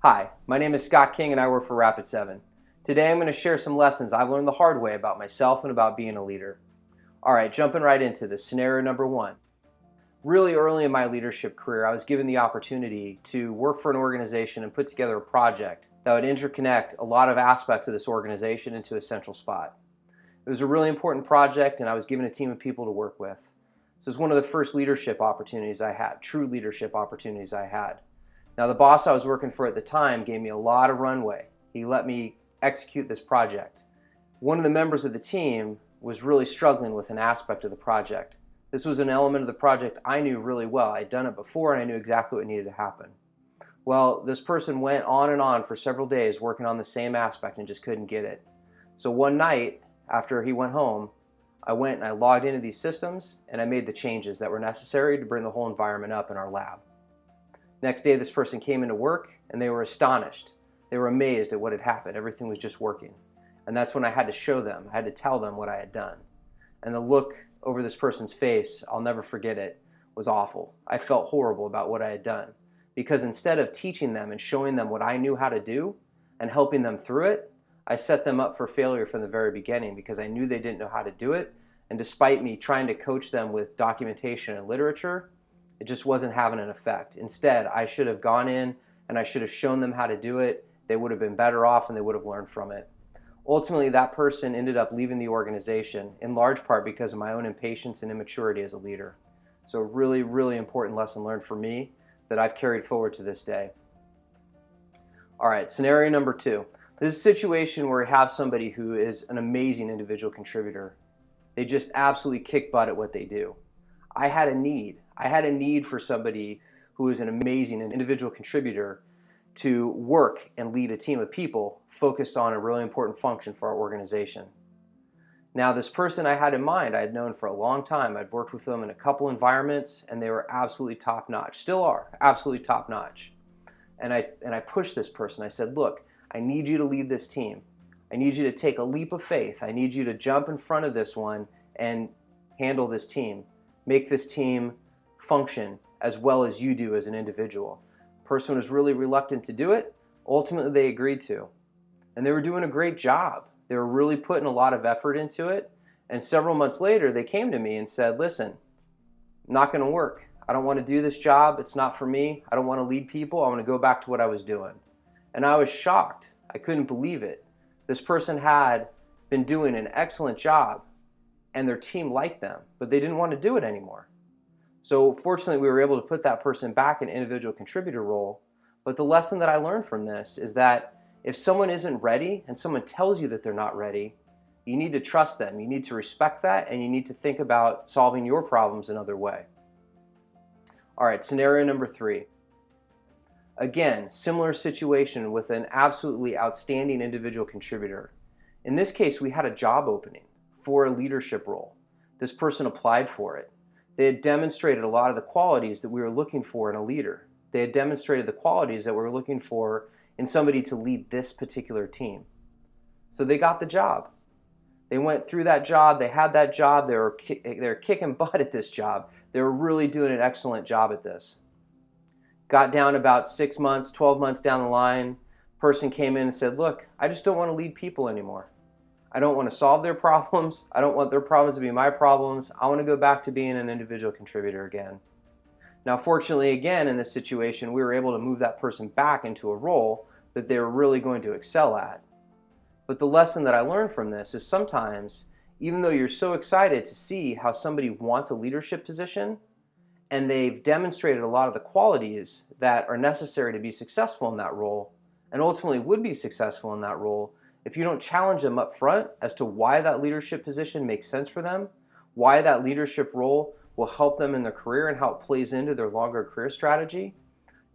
Hi, my name is Scott King and I work for Rapid7. Today I'm going to share some lessons I've learned the hard way about myself and about being a leader. Alright, jumping right into this. Scenario number one. Really early in my leadership career, I was given the opportunity to work for an organization and put together a project that would interconnect a lot of aspects of this organization into a central spot. It was a really important project and I was given a team of people to work with. This was one of the first leadership opportunities I had, true leadership opportunities I had. Now the boss I was working for at the time gave me a lot of runway. He let me execute this project. One of the members of the team was really struggling with an aspect of the project. This was an element of the project I knew really well. I'd done it before and I knew exactly what needed to happen. Well, this person went on and on for several days working on the same aspect and just couldn't get it. So one night, after he went home, I went and I logged into these systems and I made the changes that were necessary to bring the whole environment up in our lab. Next day, this person came into work and they were astonished. They were amazed at what had happened. Everything was just working. And that's when I had to show them, I had to tell them what I had done. And the look over this person's face, I'll never forget it, was awful. I felt horrible about what I had done. Because instead of teaching them and showing them what I knew how to do and helping them through it, I set them up for failure from the very beginning because I knew they didn't know how to do it. And despite me trying to coach them with documentation and literature, it just wasn't having an effect. Instead, I should have gone in and I should have shown them how to do it. They would have been better off and they would have learned from it. Ultimately, that person ended up leaving the organization in large part because of my own impatience and immaturity as a leader. So a really, really important lesson learned for me that I've carried forward to this day. All right, scenario number two. This is a situation where we have somebody who is an amazing individual contributor. They just absolutely kick butt at what they do. I had a need. I had a need for somebody who is an amazing individual contributor to work and lead a team of people focused on a really important function for our organization. Now, this person I had in mind, I had known for a long time. I'd worked with them in a couple environments and they were absolutely top-notch, still are, absolutely top-notch. And I pushed this person. I said, look, I need you to lead this team. I need you to take a leap of faith. I need you to jump in front of this one and handle this team. Make this team function as well as you do as an individual. The person was really reluctant to do it. Ultimately, they agreed to. And they were doing a great job. They were really putting a lot of effort into it. And several months later, they came to me and said, listen, not going to work. I don't want to do this job. It's not for me. I don't want to lead people. I want to go back to what I was doing. And I was shocked. I couldn't believe it. This person had been doing an excellent job and their team liked them, but they didn't want to do it anymore. So fortunately, we were able to put that person back in an individual contributor role. But the lesson that I learned from this is that if someone isn't ready and someone tells you that they're not ready, you need to trust them. You need to respect that and you need to think about solving your problems another way. All right, scenario number three. Again, similar situation with an absolutely outstanding individual contributor. In this case, we had a job opening for a leadership role. This person applied for it. They had demonstrated a lot of the qualities that we were looking for in a leader. They had demonstrated the qualities that we were looking for in somebody to lead this particular team. So they got the job. They went through that job, they had that job, they were kicking butt at this job. They were really doing an excellent job at this. Got down about 6 months, 12 months down the line, person came in and said, look, I just don't want to lead people anymore. I don't want to solve their problems. I don't want their problems to be my problems. I want to go back to being an individual contributor again. Now, fortunately, again, in this situation, we were able to move that person back into a role that they were really going to excel at. But the lesson that I learned from this is sometimes, even though you're so excited to see how somebody wants a leadership position, and they've demonstrated a lot of the qualities that are necessary to be successful in that role, and ultimately would be successful in that role, if you don't challenge them up front as to why that leadership position makes sense for them, why that leadership role will help them in their career and how it plays into their longer career strategy,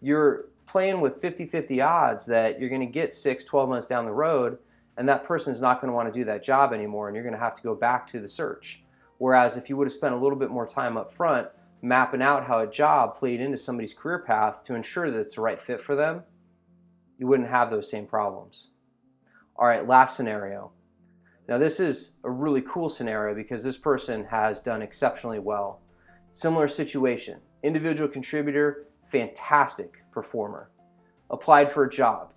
you're playing with 50-50 odds that you're going to get 6, 12 months down the road and that person's not going to want to do that job anymore and you're going to have to go back to the search. Whereas if you would have spent a little bit more time up front mapping out how a job played into somebody's career path to ensure that it's the right fit for them, you wouldn't have those same problems. All right, last scenario. Now this is a really cool scenario because this person has done exceptionally well. Similar situation, individual contributor, fantastic performer. applied for a job,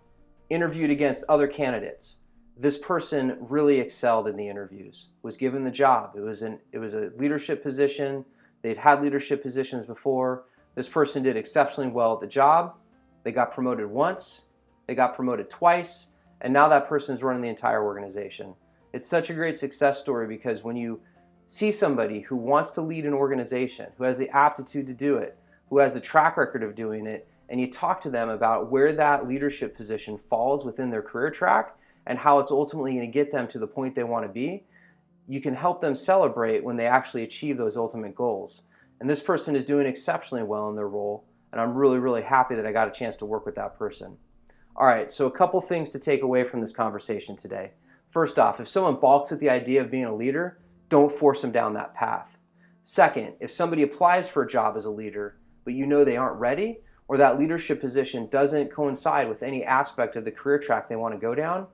interviewed against other candidates. This person really excelled in the interviews, was given the job. It was a leadership position. They'd had leadership positions before. This person did exceptionally well at the job. They got promoted once, they got promoted twice, and now that person's running the entire organization. It's such a great success story because when you see somebody who wants to lead an organization, who has the aptitude to do it, who has the track record of doing it, and you talk to them about where that leadership position falls within their career track and how it's ultimately going to get them to the point they want to be, you can help them celebrate when they actually achieve those ultimate goals. And this person is doing exceptionally well in their role, and I'm really, really happy that I got a chance to work with that person. All right, so a couple things to take away from this conversation today. First off, if someone balks at the idea of being a leader, don't force them down that path. Second, if somebody applies for a job as a leader, but you know they aren't ready, or that leadership position doesn't coincide with any aspect of the career track they want to go down,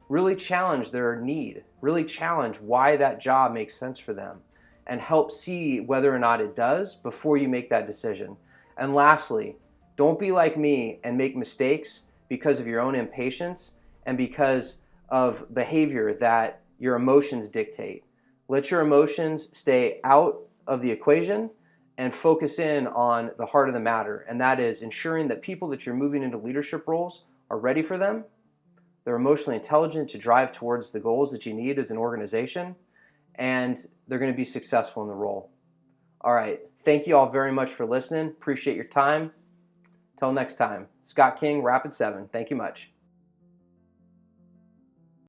really challenge their need, really challenge why that job makes sense for them, and help see whether or not it does before you make that decision. And lastly, don't be like me and make mistakes because of your own impatience and because of behavior that your emotions dictate. Let your emotions stay out of the equation and focus in on the heart of the matter, and that is ensuring that people that you're moving into leadership roles are ready for them, they're emotionally intelligent to drive towards the goals that you need as an organization, and they're going to be successful in the role. All right, thank you all very much for listening. Appreciate your time. Until next time, Scott King, Rapid 7. Thank you much.